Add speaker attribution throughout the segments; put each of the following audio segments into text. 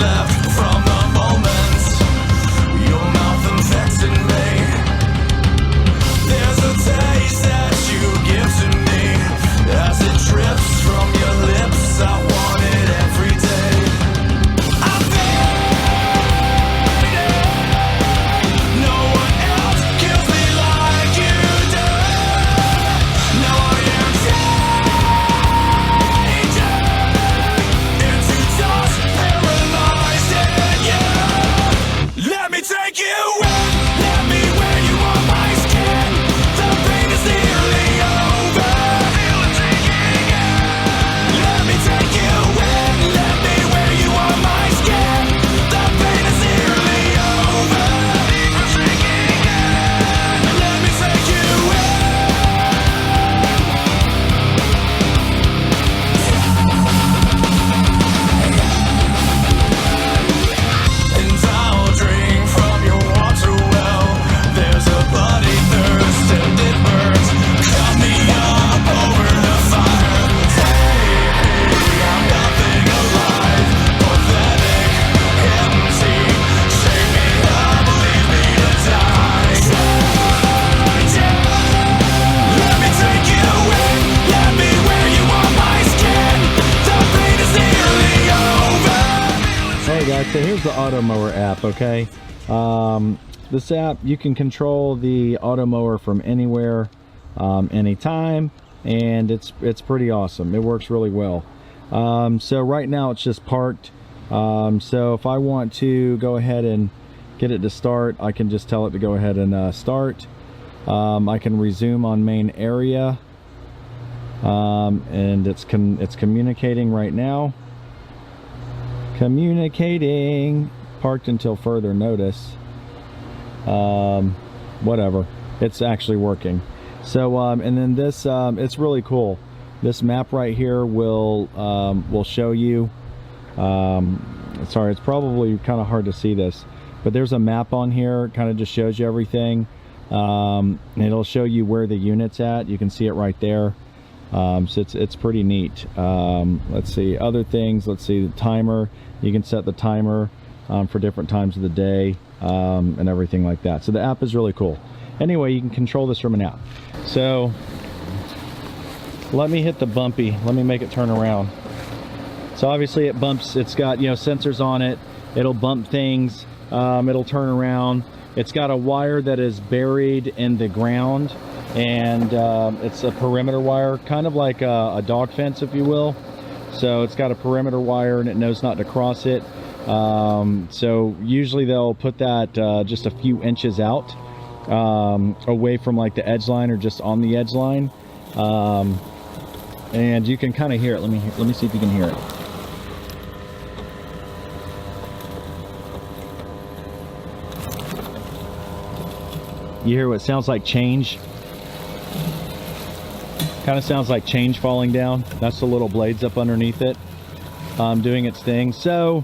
Speaker 1: left from the moments your mouth infected me. There's a taste that you give to me as it drips from your lips. I want it every day. I feel it. No one else kills me like you do. Now I am changing into dust, paralyzed in you. Let me take you in. Let me wear you on my skin. The pain is nearly over. Feel it sinking in. Let me take you in. Let me wear you on my skin. The pain is nearly over. Feel it sinking in. Let me take you in. And I'll drink from your water well. There's a bloody thirst and it burns. Cut me up over the fire. Take me, I'm nothing alive. Pathetic, empty. Shake me up, leave me to die. Let me take you in. Let me wear you on my skin. The pain is nearly over.
Speaker 2: Hey guys, so here's the Automower app, okay? This app, you can control the Automower from anywhere, anytime, and it's pretty awesome. It works really well. So right now it's just parked. So if I want to go ahead and get it to start, I can just tell it to go ahead and start. I can resume on main area, and it's communicating right now. Communicating. Parked until further notice. Whatever, it's actually working. So and then this it's really cool. This map right here will show you, sorry, it's probably kind of hard to see this, but there's a map on here. It kind of just shows you everything. And it'll show you where the unit's at. You can see it right there. So it's pretty neat. Let's see other things. Let's see the timer. You can set the timer for different times of the day, and everything like that. So the app is really cool. Anyway, you can control this from an app. So let me hit the bumpy. Let me make it turn around. So obviously it bumps. It's got, you know, sensors on it. It'll bump things. It'll turn around. It's got a wire that is buried in the ground, and it's a perimeter wire, kind of like a dog fence, if you will. So it's got a perimeter wire and it knows not to cross it. So usually they'll put that just a few inches out, away from like the edge line or just on the edge line. And you can kind of hear it. Let me see if you can hear it. You hear what sounds like change? Kind of sounds like change falling down. That's the little blades up underneath it, doing its thing. So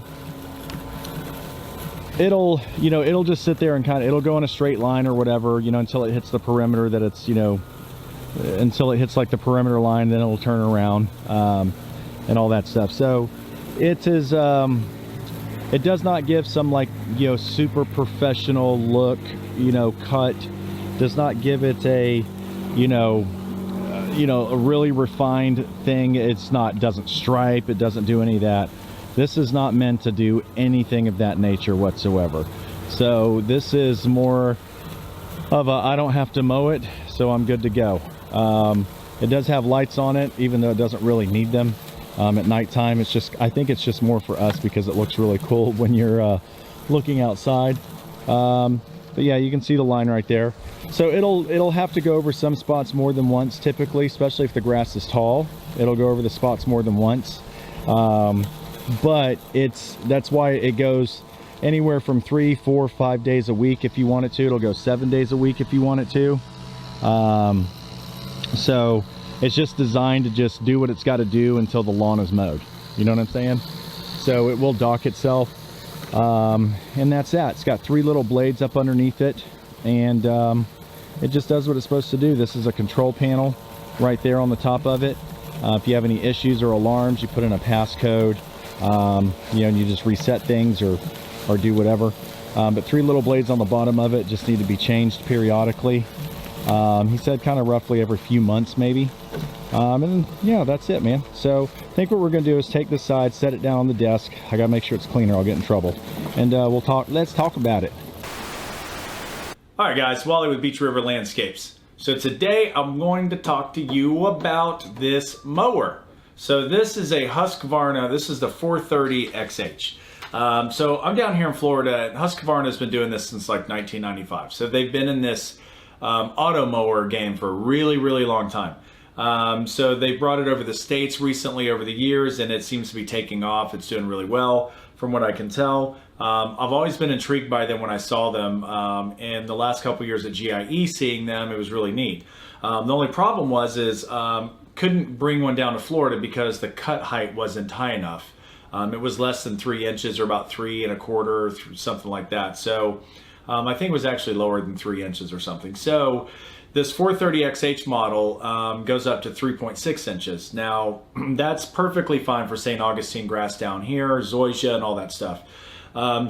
Speaker 2: it'll, you know, it'll just sit there and kind of, it'll go in a straight line or whatever, you know, until it hits the perimeter that it's, you know, until it hits like the perimeter line, then it'll turn around, and all that stuff. So it is, it does not give some like, you know, super professional look, you know, cut. Does not give it a, you know, a really refined thing. It's not, doesn't stripe, it doesn't do any of that. This is not meant to do anything of that nature whatsoever. So this is more of a, I don't have to mow it, so I'm good to go. It does have lights on it, even though it doesn't really need them. At nighttime, it's just, I think it's just more for us because it looks really cool when you're looking outside. But yeah, you can see the line right there. So it'll have to go over some spots more than once typically, especially if the grass is tall. It'll go over the spots more than once. But that's why it goes anywhere from 3, 4, 5 days a week if you want it to. It'll go 7 days a week if you want it to. So it's just designed to just do what it's got to do until the lawn is mowed. You know what I'm saying? So it will dock itself. And that's that. It's got 3 little blades up underneath it, and it just does what it's supposed to do. This is a control panel right there on the top of it. If you have any issues or alarms, you put in a passcode, you know, and you just reset things or do whatever. But 3 little blades on the bottom of it just need to be changed periodically. He said kind of roughly every few months maybe. And yeah, that's it, man. So I think what we're gonna do is take this side, set it down on the desk. I gotta make sure it's clean or I'll get in trouble. And let's talk about it.
Speaker 3: All right, guys, Wally with Beach River Landscapes. So today I'm going to talk to you about this mower. So this is a Husqvarna, this is the 430 XH. So I'm down here in Florida, and Husqvarna has been doing this since like 1995. So they've been in this auto mower game for a really, really long time. So they brought it over the States recently over the years, and it seems to be taking off. It's doing really well from what I can tell. I've always been intrigued by them when I saw them, and the last couple years at GIE seeing them, it was really neat. The only problem is couldn't bring one down to Florida because the cut height wasn't high enough. It was less than 3 inches, or about 3 1/4, something like that. So I think it was actually lower than 3 inches or something. So this 430 XH model goes up to 3.6 inches. Now, that's perfectly fine for St. Augustine grass down here, zoysia and all that stuff.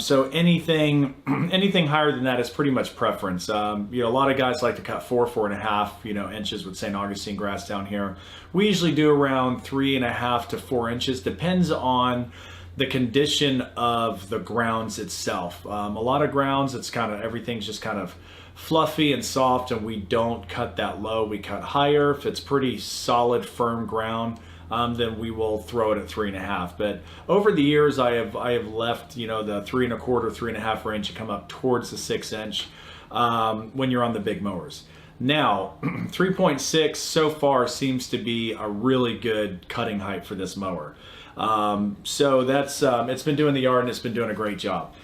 Speaker 3: So anything higher than that is pretty much preference. You know, a lot of guys like to cut 4.5 inches with St. Augustine grass down here. We usually do around 3.5 to 4 inches, depends on the condition of the grounds itself. A lot of grounds, it's kind of, everything's just kind of fluffy and soft, and we don't cut that low, we cut higher. If it's pretty solid, firm ground, then we will throw it at 3.5. But over the years, I have left, you know, the 3 1/4, 3.5 range to come up towards the 6 inch when you're on the big mowers. Now, 3.6 so far seems to be a really good cutting height for this mower. So that's it's been doing the yard, and it's been doing a great job.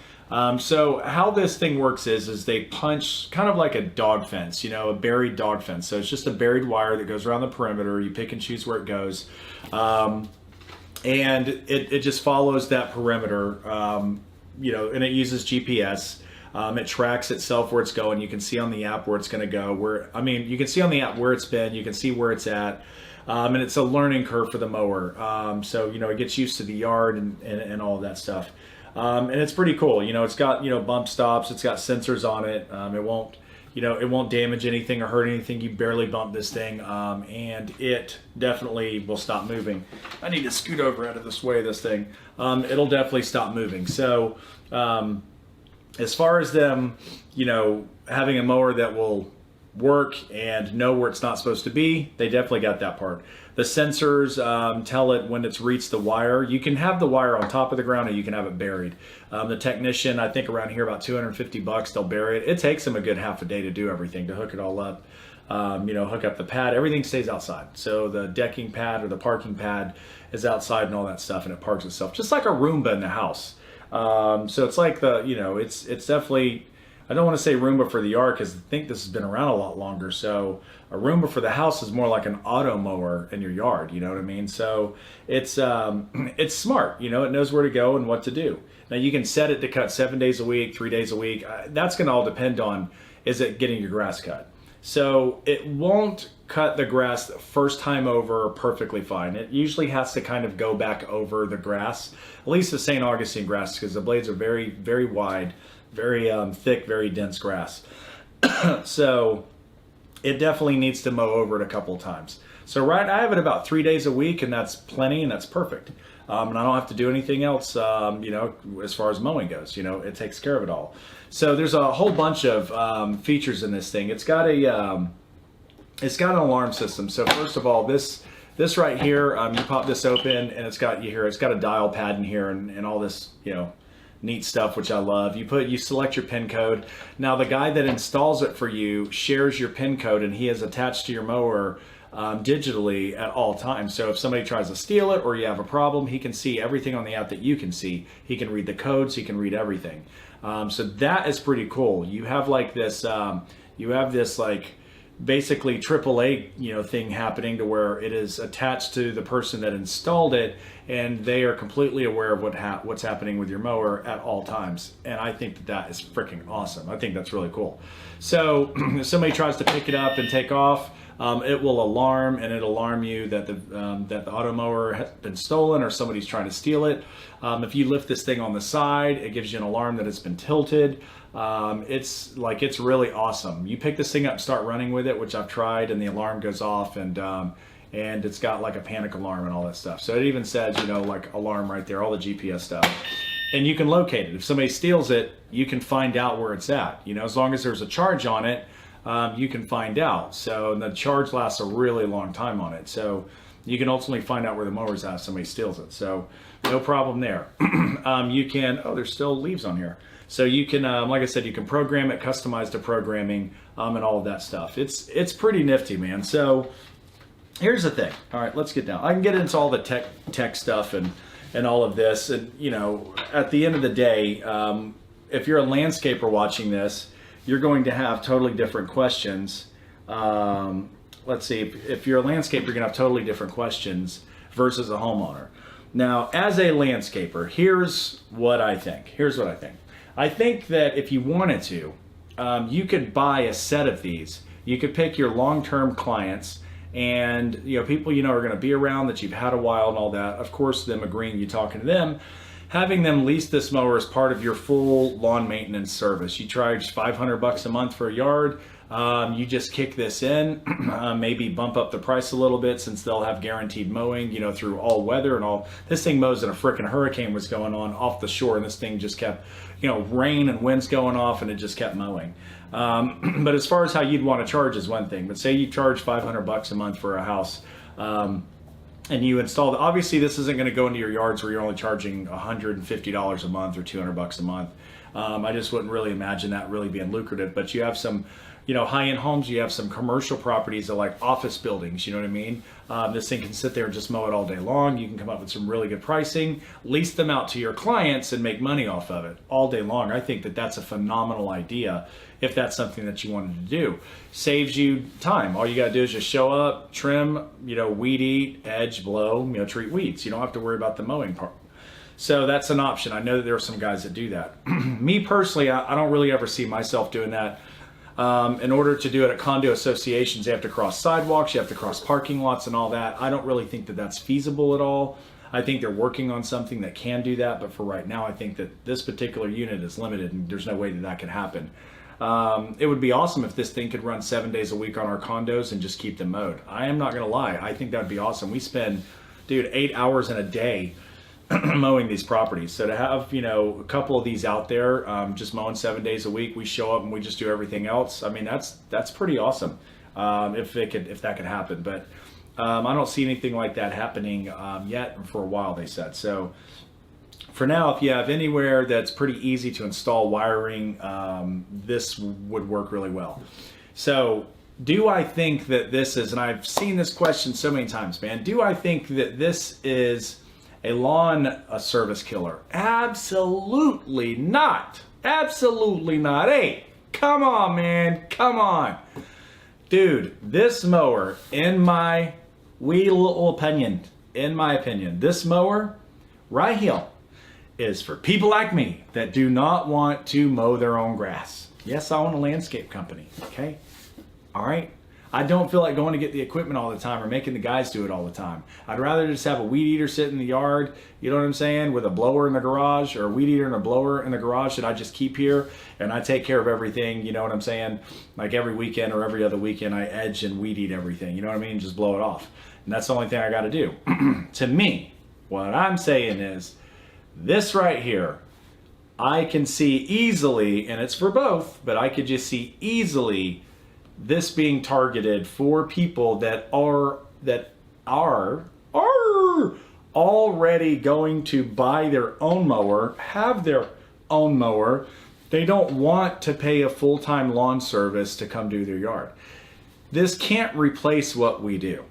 Speaker 3: So how this thing works is they punch kind of like a dog fence, you know, a buried dog fence. So it's just a buried wire that goes around the perimeter. You pick and choose where it goes. And it just follows that perimeter, you know, and it uses GPS. It tracks itself where it's going. You can see on the app where it's going to go. You can see on the app where it's been. You can see where it's at. And it's a learning curve for the mower. So, you know, it gets used to the yard and all of that stuff. And it's pretty cool. You know, it's got, you know, bump stops. It's got sensors on it. It won't damage anything or hurt anything. You barely bump this thing. And it definitely will stop moving. I need to scoot over out of this way of this thing. It'll definitely stop moving. So, as far as them, you know, having a mower that will work and know where it's not supposed to be, they definitely got that part. The sensors tell it when it's reached the wire. You can have the wire on top of the ground, or you can have it buried. The technician, I think around here, about $250, they'll bury it. It takes them a good half a day to do everything, to hook it all up. You know, hook up the pad. Everything stays outside. So the decking pad or the parking pad is outside and all that stuff, and it parks itself just like a Roomba in the house. So it's like it's definitely, I don't want to say Roomba for the yard, because I think this has been around a lot longer. So a Roomba for the house is more like an auto mower in your yard. You know what I mean? So it's smart. You know, it knows where to go and what to do. Now you can set it to cut 7 days a week, 3 days a week. That's going to all depend on, is it getting your grass cut? So it won't cut the grass the first time over perfectly fine. It usually has to kind of go back over the grass, at least the St. Augustine grass, because the blades are very, very wide, very thick, very dense grass. So it definitely needs to mow over it a couple of times. So I have it about 3 days a week, and that's plenty, and that's perfect. And I don't have to do anything else, you know, as far as mowing goes. You know, it takes care of it all. So there's a whole bunch of features in this thing. It's got an alarm system. So first of all, this right here, you pop this open, and it's got a dial pad in here, and all this, you know, neat stuff, which I love. You select your pin code. Now the guy that installs it for you shares your pin code, and he is attached to your mower digitally at all times. So if somebody tries to steal it, or you have a problem, he can see everything on the app that you can see. He can read the codes, he can read everything. So that is pretty cool. You have like this, like basically AAA, thing happening to where it is attached to the person that installed it, and they are completely aware of what's happening with your mower at all times. And I think that is freaking awesome. I think that's really cool. So if somebody tries to pick it up and take off, it will alarm, and it'll alarm you that the automower has been stolen or somebody's trying to steal it. If you lift this thing on the side, it gives you an alarm that it's been tilted. It's really awesome. You pick this thing up and start running with it, which I've tried, and the alarm goes off, and it's got like a panic alarm and all that stuff. So it even says, like alarm right there, all the GPS stuff. And you can locate it. If somebody steals it, you can find out where it's at. As long as there's a charge on it, you can find out. So and the charge lasts a really long time on it. So you can ultimately find out where the mower's at if somebody steals it. So no problem there. You can, there's still leaves on here. So you can, like I said, you can program it, customize the programming, and all of that stuff. It's pretty nifty, man. So here's the thing. All right, let's get down. I can get into all the tech stuff and all of this. And, at the end of the day, if you're a landscaper watching this, you're going to have totally different questions. Let's see, if you're a landscaper, you're gonna have totally different questions versus a homeowner. Now, as a landscaper, here's what I think. I think that if you wanted to, you could buy a set of these. You could pick your long-term clients and people are going to be around that you've had a while and all that. Of course, them agreeing, you talking to them, having them lease this mower as part of your full lawn maintenance service. You charge $500 a month for a yard. You just kick this in, maybe bump up the price a little bit since they'll have guaranteed mowing, through all weather and all. This thing mows in a frickin' hurricane was going on off the shore, and this thing just kept, rain and winds going off, and it just kept mowing. But as far as how you'd want to charge is one thing. But say you charge $500 a month for a house, and you install it. Obviously, this isn't going to go into your yards where you're only charging $150 a month or $200 a month. I just wouldn't really imagine that really being lucrative. But you have some, high-end homes. You have some commercial properties that like office buildings. You know what I mean? This thing can sit there and just mow it all day long. You can come up with some really good pricing, lease them out to your clients, and make money off of it all day long. I think that that's a phenomenal idea if that's something that you wanted to do. Saves you time. All you got to do is just show up, trim, weed eat, edge, blow, treat weeds. You don't have to worry about the mowing part. So that's an option. I know that there are some guys that do that. Me personally, I don't really ever see myself doing that. In order to do it at condo associations, you have to cross sidewalks, you have to cross parking lots and all that. I don't really think that that's feasible at all. I think they're working on something that can do that, but for right now, I think that this particular unit is limited and there's no way that that could happen. It would be awesome if this thing could run 7 days a week on our condos and just keep them mowed. I am not going to lie. I think that would be awesome. We spend, 8 hours in a day mowing these properties. So to have, a couple of these out there, just mowing 7 days a week, we show up and we just do everything else. I mean, that's pretty awesome. If that could happen, but, I don't see anything like that happening, yet for a while, they said. So for now, if you have anywhere that's pretty easy to install wiring, this would work really well. So do I think that this is, and I've seen this question so many times, man, do I think that this is a lawn service killer? Absolutely not. Absolutely not. Hey, come on, man. Come on. Dude, this mower, in my wee little opinion, this mower right here is for people like me that do not want to mow their own grass. Yes, I own a landscape company, okay? All right? I don't feel like going to get the equipment all the time or making the guys do it all the time. I'd rather just have a weed eater sit in the yard, you know what I'm saying, with a blower in the garage, or a weed eater and a blower in the garage that I just keep here, and I take care of everything, you know what I'm saying? Like every weekend or every other weekend, I edge and weed eat everything, you know what I mean? Just blow it off. And that's the only thing I got to do. To me, what I'm saying is, this right here, I can see easily, and it's for both, but I could just see easily this being targeted for people that are already going to buy their own mower, have their own mower. They don't want to pay a full-time lawn service to come do their yard. This can't replace what we do.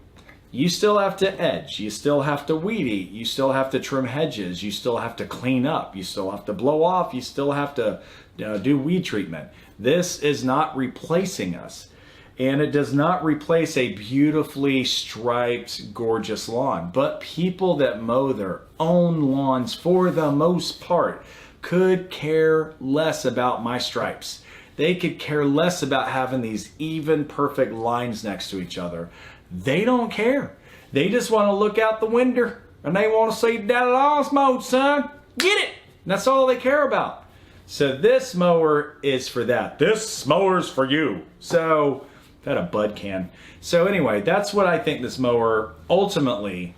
Speaker 3: You still have to edge, you still have to weed eat, you still have to trim hedges, you still have to clean up, you still have to blow off, you still have to do weed treatment. This is not replacing us. And it does not replace a beautifully striped, gorgeous lawn. But people that mow their own lawns, for the most part, could care less about my stripes. They could care less about having these even, perfect lines next to each other. They don't care. They just want to look out the window and they want to see that lawn's mowed, son. Get it? And that's all they care about. So this mower is for that. This mower's for you. So, got a bud can. So anyway, that's what I think this mower ultimately,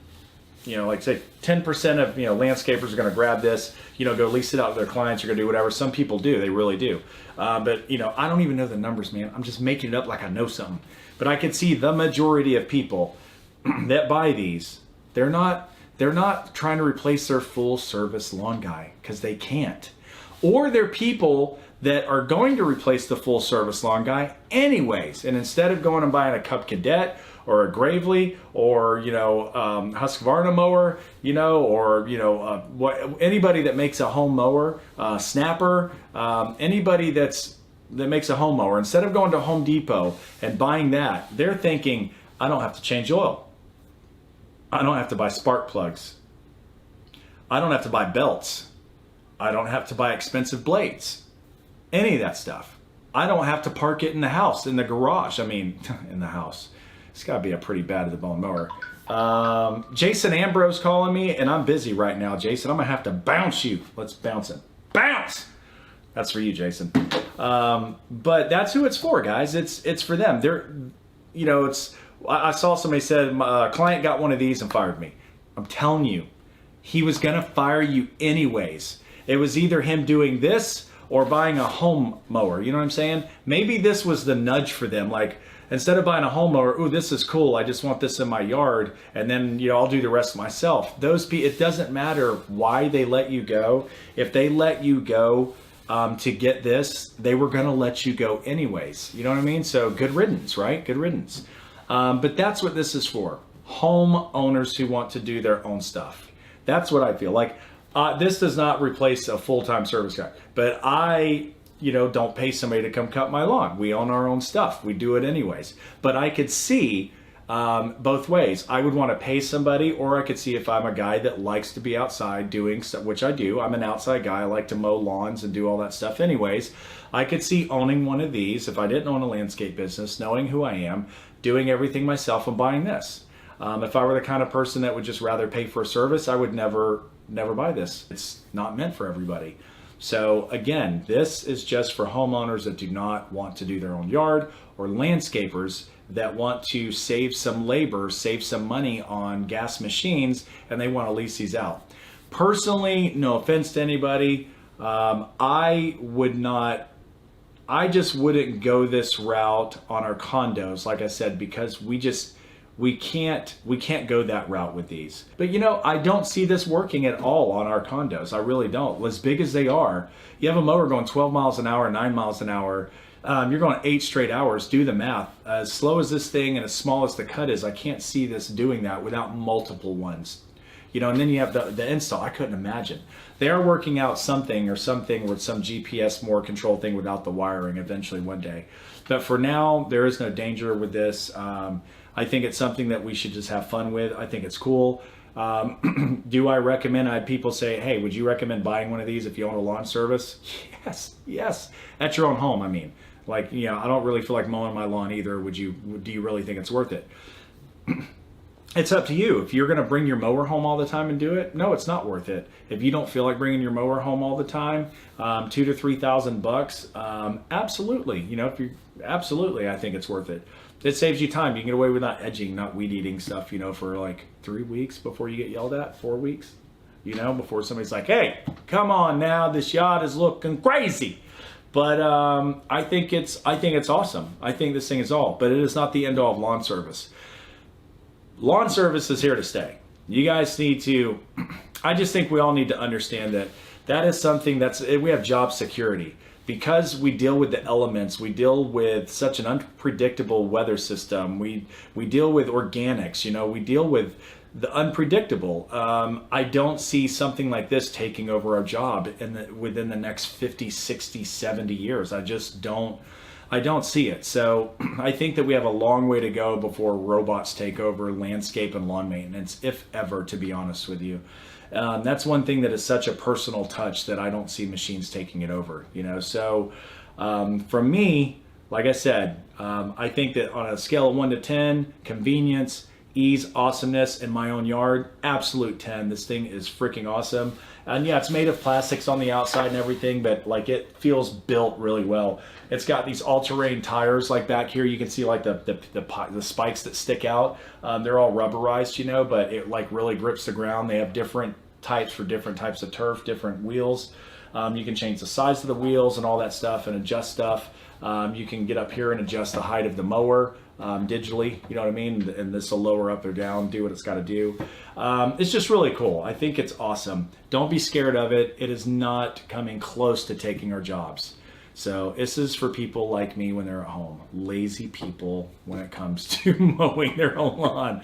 Speaker 3: like say 10% of, landscapers are going to grab this, go lease it out to their clients, are going to do whatever. Some people do, they really do. But I don't even know the numbers, man. I'm just making it up like I know something. But I can see the majority of people that buy these, they're not trying to replace their full service lawn guy, because they can't. Or they're people that are going to replace the full service lawn guy anyways. And instead of going and buying a Cub Cadet or a Gravely or, Husqvarna mower, anybody that makes a home mower, Snapper, anybody that makes a home mower, instead of going to Home Depot and buying that, they're thinking, I don't have to change oil. I don't have to buy spark plugs. I don't have to buy belts. I don't have to buy expensive blades. Any of that stuff. I don't have to park it in the house, in the garage. I mean, in the house. It's got to be a pretty bad to the bone mower. Jason Ambrose calling me, and I'm busy right now, Jason. I'm going to have to bounce you. Let's bounce it. Bounce! That's for you, Jason. But that's who it's for, guys. It's for them. I saw somebody said, my client got one of these and fired me. I'm telling you, he was going to fire you anyways. It was either him doing this or buying a home mower. You know what I'm saying? Maybe this was the nudge for them. Like, instead of buying a home mower, ooh, this is cool, I just want this in my yard, and then I'll do the rest myself. It doesn't matter why they let you go. If they let you go to get this, they were going to let you go anyways. You know what I mean? So good riddance, right? Good riddance. But that's what this is for. Homeowners who want to do their own stuff. That's what I feel like. This does not replace a full-time service guy, but I, don't pay somebody to come cut my lawn. We own our own stuff. We do it anyways. But I could see both ways. I would want to pay somebody, or I could see if I'm a guy that likes to be outside doing stuff, which I do. I'm an outside guy. I like to mow lawns and do all that stuff anyways. I could see owning one of these if I didn't own a landscape business, knowing who I am, doing everything myself and buying this. If I were the kind of person that would just rather pay for a service, I would never buy this. It's not meant for everybody. So again, this is just for homeowners that do not want to do their own yard, or landscapers that want to save some labor, save some money on gas machines, and they want to lease these out. Personally, no offense to anybody, I just wouldn't go this route on our condos, like I said, because we can't go that route with these. But I don't see this working at all on our condos. I really don't. As big as they are, you have a mower going 12 miles an hour, 9 miles an hour. You're going 8 straight hours. Do the math. As slow as this thing and as small as the cut is, I can't see this doing that without multiple ones. And then you have the install. I couldn't imagine. They are working out something with some GPS more control thing without the wiring eventually one day. But for now, there is no danger with this. I think it's something that we should just have fun with. I think it's cool. Do I recommend? I had people say, hey, would you recommend buying one of these if you own a lawn service? Yes. At your own home, I mean. Like, I don't really feel like mowing my lawn either. Do you really think it's worth it? It's up to you. If you're going to bring your mower home all the time and do it, no, it's not worth it. If you don't feel like bringing your mower home all the time, $2,000 to $3,000, absolutely. Absolutely, I think it's worth it. It saves you time. You can get away with not edging, not weed eating stuff, for like 3 weeks before you get yelled at, 4 weeks, before somebody's like, hey, come on now, this yacht is looking crazy. But I think it's awesome. I think this thing is all, but it is not the end all of lawn service. Lawn service is here to stay. You guys need to, I just think we all need to understand that is something we have job security. Because we deal with the elements, we deal with such an unpredictable weather system, we deal with organics, we deal with the unpredictable. I don't see something like this taking over our job within the next 50, 60, 70 years. I just don't. I don't see it. So I think that we have a long way to go before robots take over landscape and lawn maintenance, if ever, to be honest with you. That's one thing that is such a personal touch that I don't see machines taking it over, you know. So for me, like I said, I think that on a scale of 1 to 10, convenience, ease, awesomeness in my own yard, absolute 10. This thing is freaking awesome. And yeah, it's made of plastics on the outside and everything, but like it feels built really well. It's got these all-terrain tires, like back here you can see like the spikes that stick out. They're all rubberized, you know, but it like really grips the ground. They have different types for different types of turf, different wheels. You can change the size of the wheels and all that stuff and adjust stuff. You can get up here and adjust the height of the mower digitally, you know what I mean? And this will lower up or down, do what it's got to do. It's just really cool. I think it's awesome. Don't be scared of it. It is not coming close to taking our jobs. So this is for people like me when they're at home. Lazy people when it comes to mowing their own lawn.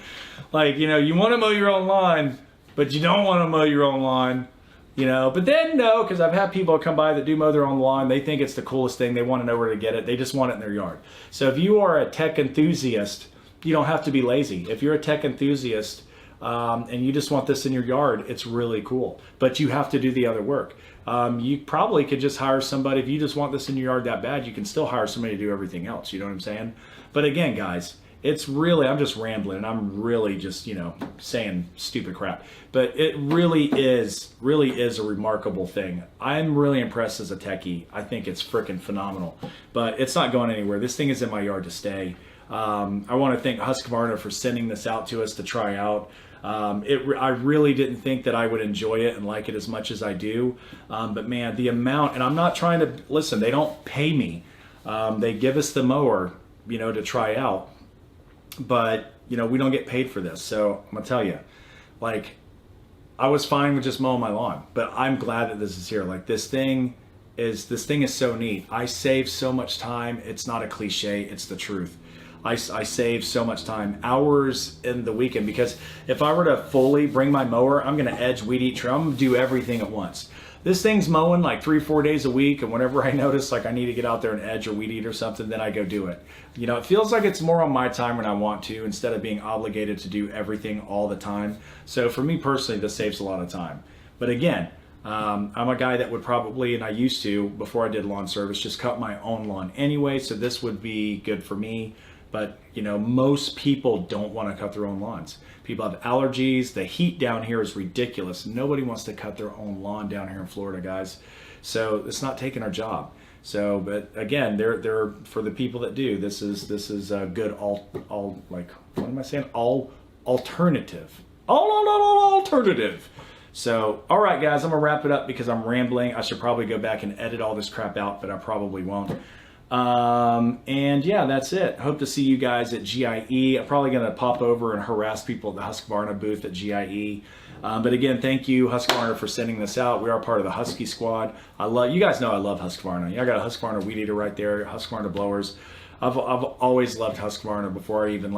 Speaker 3: Like, you know, you want to mow your own lawn, but you don't want to mow your own lawn. You know, but then no, because I've had people come by that do mow their own lawn. They think it's the coolest thing. They want to know where to get it. They just want it in their yard. So if you are a tech enthusiast, you don't have to be lazy. If you're a tech enthusiast and you just want this in your yard, it's really cool. But you have to do the other work. You probably could just hire somebody. If you just want this in your yard that bad, you can still hire somebody to do everything else. You know what I'm saying? But again, guys, it's really, I'm just rambling and I'm really just, you know, saying stupid crap. But it really is a remarkable thing. I'm really impressed as a techie. I think it's freaking phenomenal. But it's not going anywhere. This thing is in my yard to stay. I want to thank Husqvarna for sending this out to us to try out. I really didn't think that I would enjoy it and like it as much as I do. But man, the amount, and I'm not trying to, listen, they don't pay me. They give us the mower, you know, to try out. But, you know, we don't get paid for this. So I'm gonna tell you, like, I was fine with just mowing my lawn, but I'm glad that this is here. Like, this thing is so neat. I save so much time. It's not a cliche, it's the truth. I save so much time, hours in the weekend, because if I were to fully bring my mower, I'm gonna edge, weed eat, trim, I'm gonna do everything at once. This thing's mowing like 3-4 days a week, and whenever I notice like I need to get out there and edge or weed eat or something, then I go do it. You know, it feels like it's more on my time when I want to, instead of being obligated to do everything all the time. So for me personally, this saves a lot of time. But again, I'm a guy that would probably, and I used to, before I did lawn service, just cut my own lawn anyway, so this would be good for me. But, you know, most people don't want to cut their own lawns. People have allergies. The heat down here is ridiculous. Nobody wants to cut their own lawn down here in Florida, guys. So it's not taking our job. So, but again, they're for the people that do. This is a good alternative. Alternative. So, all right, guys, I'm gonna wrap it up because I'm rambling. I should probably go back and edit all this crap out, but I probably won't. And yeah, that's it. Hope to see you guys at GIE. I'm probably going to pop over and harass people at the Husqvarna booth at GIE. But again, thank you, Husqvarna, for sending this out. We are part of the Husky Squad. You guys know I love Husqvarna. I got a Husqvarna weed eater right there, Husqvarna blowers. I've always loved Husqvarna before I even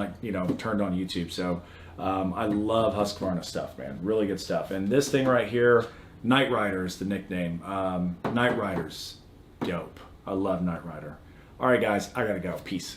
Speaker 3: turned on YouTube. So I love Husqvarna stuff, man. Really good stuff. And this thing right here, Knight Rider is the nickname. Knight Rider's dope. I love Knight Rider. All right, guys, I gotta go. Peace.